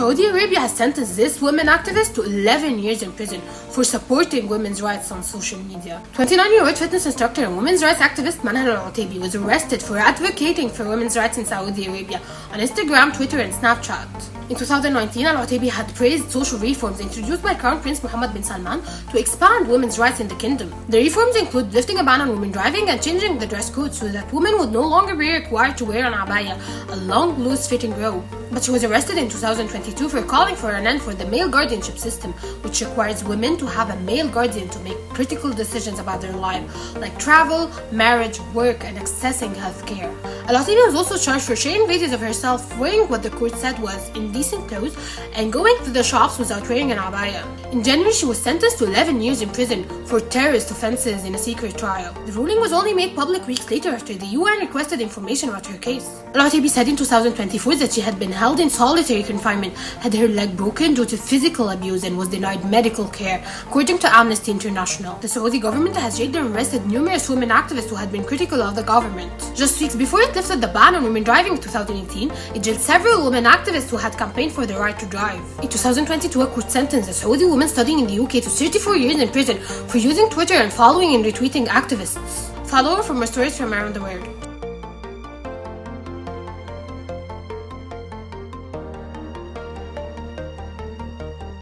Saudi Arabia has sentenced this women activist to 11 years in prison for supporting women's rights on social media. 29-year-old fitness instructor and women's rights activist Manahel al-Otaibi was arrested for advocating for women's rights in Saudi Arabia on Instagram, Twitter, and Snapchat. In 2019, al-Otaibi had praised social reforms introduced by Crown Prince Mohammed bin Salman to expand women's rights in the kingdom. The reforms include lifting a ban on women driving and changing the dress code so that women would no longer be required to wear an abaya, a long, loose-fitting robe. But she was arrested in 2022 for calling for an end for the male guardianship system, which requires women to have a male guardian to make critical decisions about their life, like travel, marriage, work, and accessing healthcare. Al-Otaibi was also charged for sharing videos of herself wearing what the court said was indecent clothes and going to the shops without wearing an abaya. In January, she was sentenced to 11 years in prison for terrorist offenses in a secret trial. The ruling was only made public weeks later after the UN requested information about her case. Al-Otaibi said in 2024 that she had been held in solitary confinement, had her leg broken due to physical abuse, and was denied medical care, according to Amnesty International. The Saudi government has jailed and arrested numerous women activists who had been critical of the government. Just weeks before it lifted the ban on women driving in 2018, it jailed several women activists who had campaigned for the right to drive. In 2022, a court sentenced a Saudi woman studying in the UK to 34 years in prison for using Twitter and following and retweeting activists. Follow for more stories from around the world.